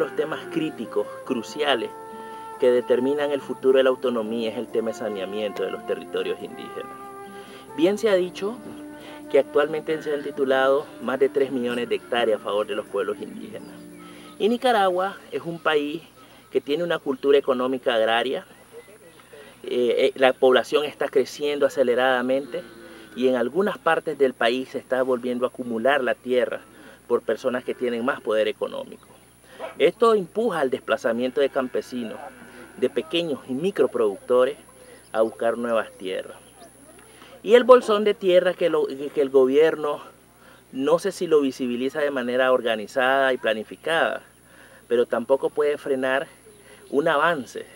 los temas críticos, cruciales, que determinan el futuro de la autonomía es el tema de saneamiento de los territorios indígenas. Bien se ha dicho que actualmente se han titulado más de 3 millones de hectáreas a favor de los pueblos indígenas. Y Nicaragua es un país que tiene una cultura económica agraria, la población está creciendo aceleradamente y en algunas partes del país se está volviendo a acumular la tierra por personas que tienen más poder económico. Esto empuja al desplazamiento de campesinos, de pequeños y microproductores a buscar nuevas tierras. Y el bolsón de tierra que el gobierno, no sé si lo visibiliza de manera organizada y planificada, pero tampoco puede frenar un avance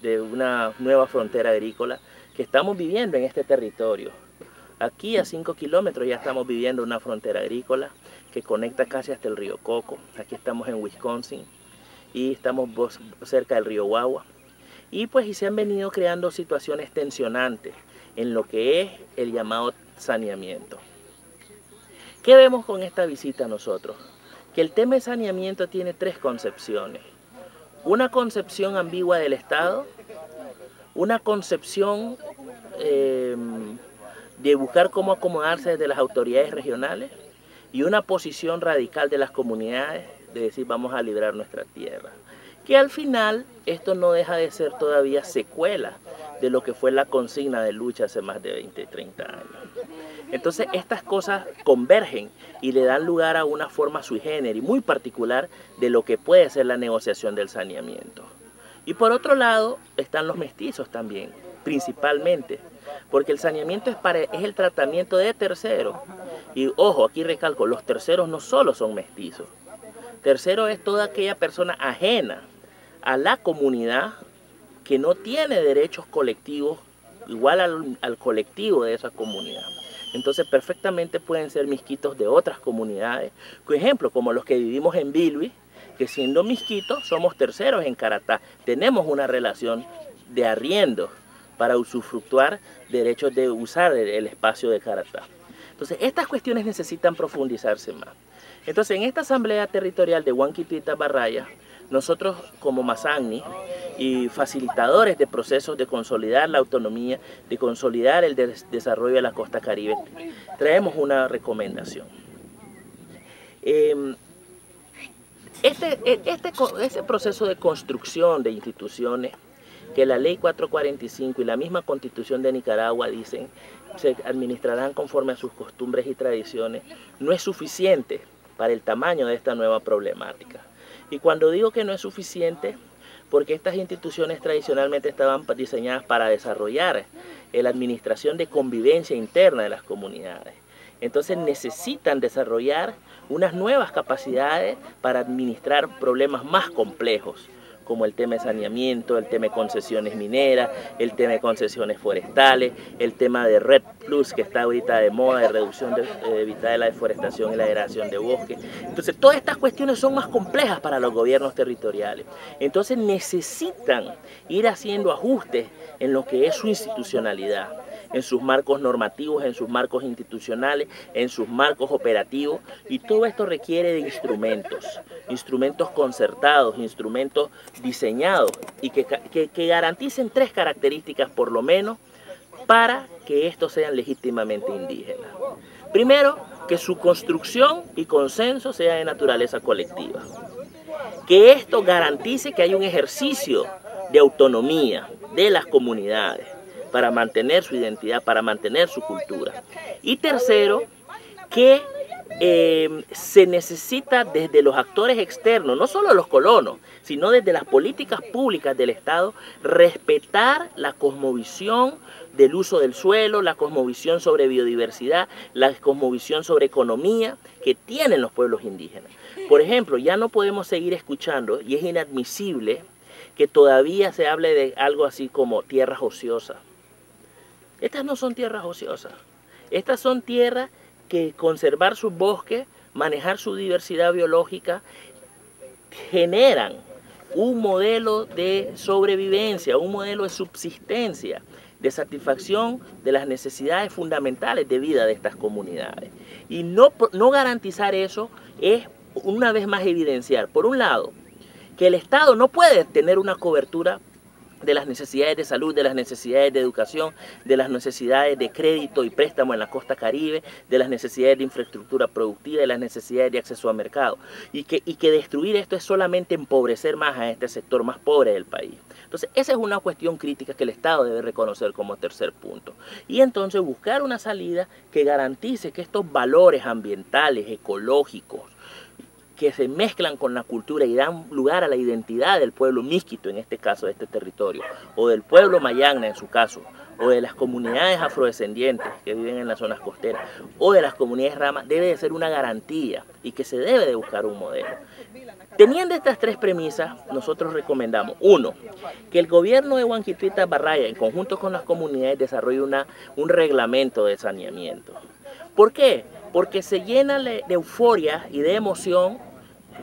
de una nueva frontera agrícola que estamos viviendo en este territorio. Aquí a 5 kilómetros ya estamos viviendo una frontera agrícola que conecta casi hasta el río Coco. Aquí estamos en Wisconsin y estamos cerca del río Guagua. Y se han venido creando situaciones tensionantes en lo que es el llamado saneamiento. ¿Qué vemos con esta visita nosotros? Que el tema de saneamiento tiene 3 concepciones. Una concepción ambigua del Estado, una concepción de buscar cómo acomodarse desde las autoridades regionales y una posición radical de las comunidades de decir vamos a librar nuestra tierra. Que al final esto no deja de ser todavía secuela de lo que fue la consigna de lucha hace más de 20, 30 años. Entonces estas cosas convergen y le dan lugar a una forma sui generis muy particular de lo que puede ser la negociación del saneamiento. Y por otro lado están los mestizos también, principalmente, porque el saneamiento es el tratamiento de terceros. Y ojo, aquí recalco, los terceros no solo son mestizos. Tercero es toda aquella persona ajena a la comunidad que no tiene derechos colectivos igual al colectivo de esa comunidad. Entonces perfectamente pueden ser misquitos de otras comunidades, por ejemplo, como los que vivimos en Bilwi, que siendo misquitos somos terceros en Caratá. Tenemos una relación de arriendo para usufructuar derechos de usar el espacio de Caratá. Entonces estas cuestiones necesitan profundizarse más. Entonces en esta asamblea territorial de Huanquitita Barraya, nosotros como Masangni y facilitadores de procesos de consolidar la autonomía, de consolidar el desarrollo de la costa caribe, traemos una recomendación. Este proceso de construcción de instituciones que la ley 445 y la misma constitución de Nicaragua dicen se administrarán conforme a sus costumbres y tradiciones, no es suficiente para el tamaño de esta nueva problemática. Y cuando digo que no es suficiente, porque estas instituciones tradicionalmente estaban diseñadas para desarrollar la administración de convivencia interna de las comunidades. Entonces necesitan desarrollar unas nuevas capacidades para administrar problemas más complejos, como el tema de saneamiento, el tema de concesiones mineras, el tema de concesiones forestales, el tema de Red Plus que está ahorita de moda, de reducción de evitar la deforestación y la degradación de bosques. Entonces todas estas cuestiones son más complejas para los gobiernos territoriales. Entonces necesitan ir haciendo ajustes en lo que es su institucionalidad, en sus marcos normativos, en sus marcos institucionales, en sus marcos operativos, y todo esto requiere de instrumentos concertados, instrumentos diseñados y que garanticen 3 características por lo menos para que estos sean legítimamente indígenas. Primero, que su construcción y consenso sea de naturaleza colectiva. Que esto garantice que hay un ejercicio de autonomía de las comunidades para mantener su identidad, para mantener su cultura. Y tercero, que se necesita desde los actores externos, no solo los colonos, sino desde las políticas públicas del Estado, respetar la cosmovisión del uso del suelo, la cosmovisión sobre biodiversidad, la cosmovisión sobre economía que tienen los pueblos indígenas. Por ejemplo, ya no podemos seguir escuchando, y es inadmisible, que todavía se hable de algo así como tierras ociosas. Estas no son tierras ociosas, estas son tierras que conservar sus bosques, manejar su diversidad biológica, generan un modelo de sobrevivencia, un modelo de subsistencia, de satisfacción de las necesidades fundamentales de vida de estas comunidades. Y no garantizar eso es una vez más evidenciar, por un lado, que el Estado no puede tener una cobertura de las necesidades de salud, de las necesidades de educación, de las necesidades de crédito y préstamo en la costa caribe, de las necesidades de infraestructura productiva, de las necesidades de acceso a mercado. Y que destruir esto es solamente empobrecer más a este sector más pobre del país. Entonces, esa es una cuestión crítica que el Estado debe reconocer como tercer punto. Y entonces buscar una salida que garantice que estos valores ambientales, ecológicos, que se mezclan con la cultura y dan lugar a la identidad del pueblo Miskito, en este caso de este territorio, o del pueblo Mayangna en su caso, o de las comunidades afrodescendientes que viven en las zonas costeras, o de las comunidades ramas, debe de ser una garantía y que se debe de buscar un modelo. Teniendo estas tres premisas, nosotros recomendamos, uno, que el gobierno de Huanquituita Barraya, en conjunto con las comunidades, desarrolle un reglamento de saneamiento. ¿Por qué? Porque se llena de euforia y de emoción,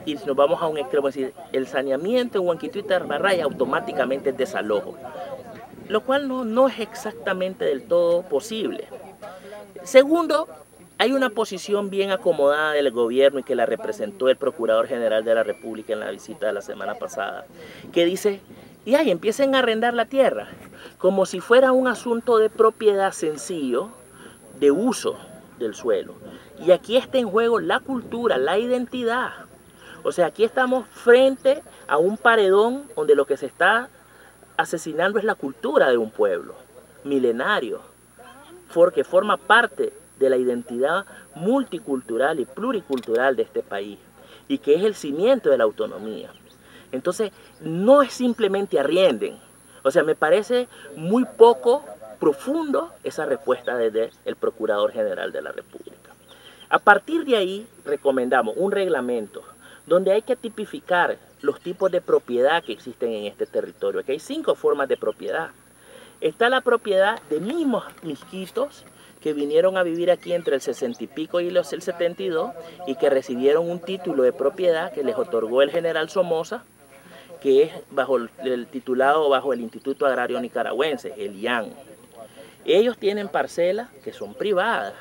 y si nos vamos a un extremo, es decir, el saneamiento en Huanquituita Barraya automáticamente es desalojo, lo cual no es exactamente del todo posible. Segundo, hay una posición bien acomodada del gobierno y que la representó el Procurador General de la República en la visita de la semana pasada, que dice, y ahí empiecen a arrendar la tierra, como si fuera un asunto de propiedad sencillo, de uso del suelo. Y aquí está en juego la cultura, la identidad. O sea, aquí estamos frente a un paredón donde lo que se está asesinando es la cultura de un pueblo milenario, porque forma parte de la identidad multicultural y pluricultural de este país y que es el cimiento de la autonomía. Entonces, no es simplemente arrienden. O sea, me parece muy poco profundo esa respuesta desde el Procurador General de la República. A partir de ahí, recomendamos un reglamento donde hay que tipificar los tipos de propiedad que existen en este territorio. Aquí hay 5 formas de propiedad. Está la propiedad de mismos misquitos que vinieron a vivir aquí entre el 60 y pico y el 72 y que recibieron un título de propiedad que les otorgó el general Somoza, que es titulado bajo el Instituto Agrario Nicaragüense, el IAN. Ellos tienen parcelas que son privadas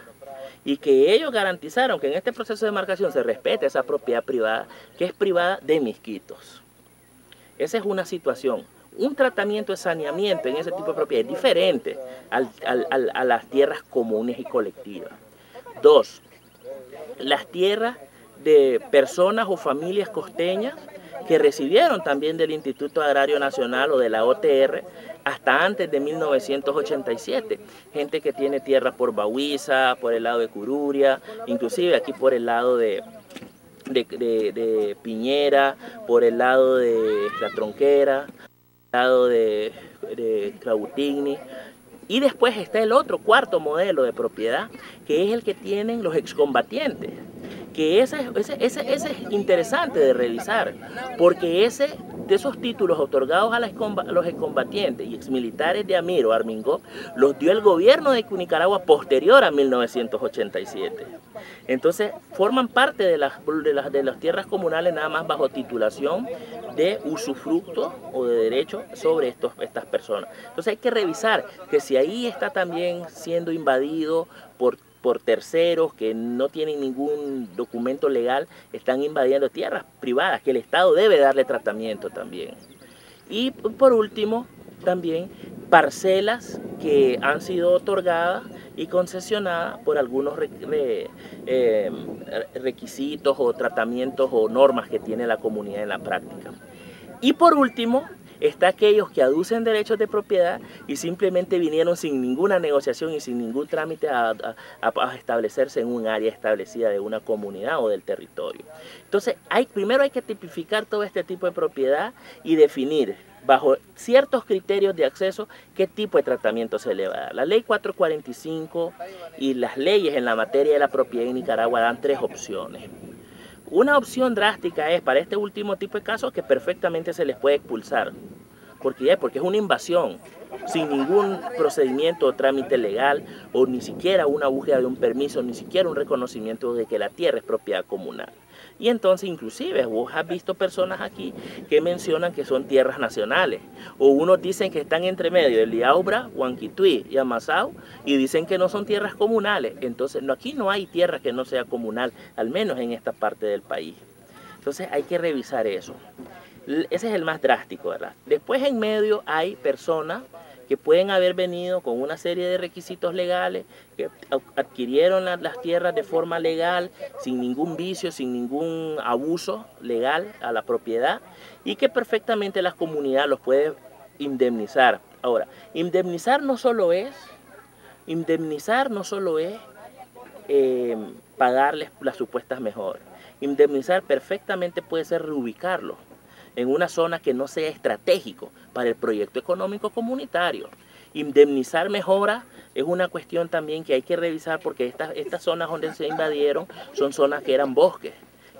y que ellos garantizaron que en este proceso de demarcación se respete esa propiedad privada, que es privada de misquitos. Esa es una situación. Un tratamiento de saneamiento en ese tipo de propiedad es diferente a las tierras comunes y colectivas. 2. Las tierras de personas o familias costeñas que recibieron también del Instituto Agrario Nacional o de la OTR hasta antes de 1987. Gente que tiene tierra por Bahuiza, por el lado de Cururia, inclusive aquí por el lado de Piñera, por el lado de La Tronquera, lado de Clautigny. Y después está el otro, cuarto modelo de propiedad, que es el que tienen los excombatientes, que ese es interesante de revisar, porque de esos títulos otorgados a los excombatientes y exmilitares de Amir o Armingó, los dio el gobierno de Nicaragua posterior a 1987. Entonces, forman parte de las tierras comunales nada más bajo titulación de usufructo o de derecho sobre estas personas. Entonces hay que revisar que si ahí está también siendo invadido por terceros que no tienen ningún documento legal, están invadiendo tierras privadas, que el Estado debe darle tratamiento también. Y por último, también parcelas que han sido otorgadas y concesionadas por algunos requisitos o tratamientos o normas que tiene la comunidad en la práctica. Y por último, está aquellos que aducen derechos de propiedad y simplemente vinieron sin ninguna negociación y sin ningún trámite a establecerse en un área establecida de una comunidad o del territorio. Entonces, primero hay que tipificar todo este tipo de propiedad y definir bajo ciertos criterios de acceso qué tipo de tratamiento se le va a dar. La ley 445 y las leyes en la materia de la propiedad en Nicaragua dan 3 opciones. Una opción drástica es para este último tipo de casos que perfectamente se les puede expulsar. ¿Por qué? Porque es una invasión sin ningún procedimiento o trámite legal o ni siquiera una búsqueda de un permiso, ni siquiera un reconocimiento de que la tierra es propiedad comunal. Y entonces inclusive vos has visto personas aquí que mencionan que son tierras nacionales o unos dicen que están entre medio de Liaubra, Huanquituí y Amasao y dicen que no son tierras comunales. Entonces aquí no hay tierra que no sea comunal, al menos en esta parte del país. Entonces hay que revisar eso. Ese es el más drástico, ¿verdad? Después en medio hay personas que pueden haber venido con una serie de requisitos legales, que adquirieron las tierras de forma legal, sin ningún vicio, sin ningún abuso legal a la propiedad, y que perfectamente la comunidad los puede indemnizar. Ahora, indemnizar no solo es pagarles las supuestas mejoras. Indemnizar perfectamente puede ser reubicarlos en una zona que no sea estratégico para el proyecto económico comunitario. Indemnizar mejora es una cuestión también que hay que revisar, porque estas zonas donde se invadieron son zonas que eran bosques,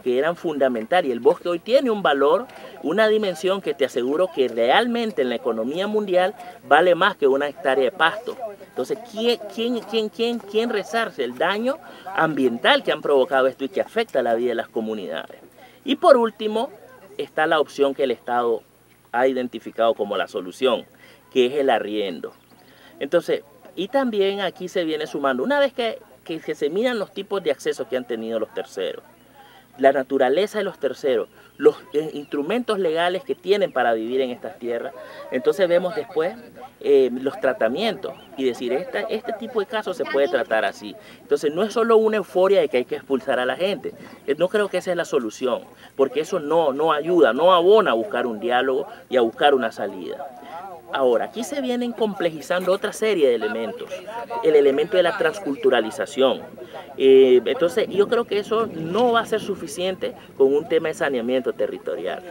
que eran fundamentales, y el bosque hoy tiene un valor, una dimensión que te aseguro que realmente en la economía mundial vale más que una hectárea de pasto. Entonces, ¿quién resarce el daño ambiental que han provocado esto y que afecta la vida de las comunidades? Y por último, está la opción que el Estado ha identificado como la solución, que es el arriendo. Entonces, y también aquí se viene sumando, una vez que se miran los tipos de acceso que han tenido los terceros, la naturaleza de los terceros, los instrumentos legales que tienen para vivir en estas tierras, entonces vemos después los tratamientos y decir, este tipo de casos se puede tratar así. Entonces no es solo una euforia de que hay que expulsar a la gente. No creo que esa es la solución, porque eso no ayuda, no abona a buscar un diálogo y a buscar una salida. Ahora, aquí se vienen complejizando otra serie de elementos, el elemento de la transculturalización. Entonces, yo creo que eso no va a ser suficiente con un tema de saneamiento territorial.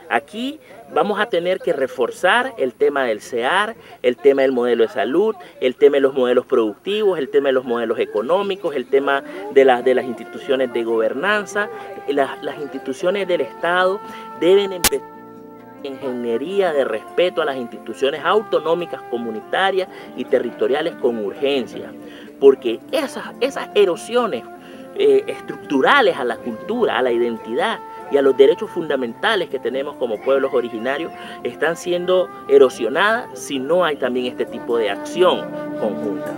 Aquí vamos a tener que reforzar el tema del CEAR, el tema del modelo de salud, el tema de los modelos productivos, el tema de los modelos económicos, el tema de las instituciones de gobernanza. Las instituciones del Estado deben empezar ingeniería de respeto a las instituciones autonómicas, comunitarias y territoriales con urgencia, porque esas erosiones estructurales a la cultura, a la identidad y a los derechos fundamentales que tenemos como pueblos originarios están siendo erosionadas si no hay también este tipo de acción conjunta.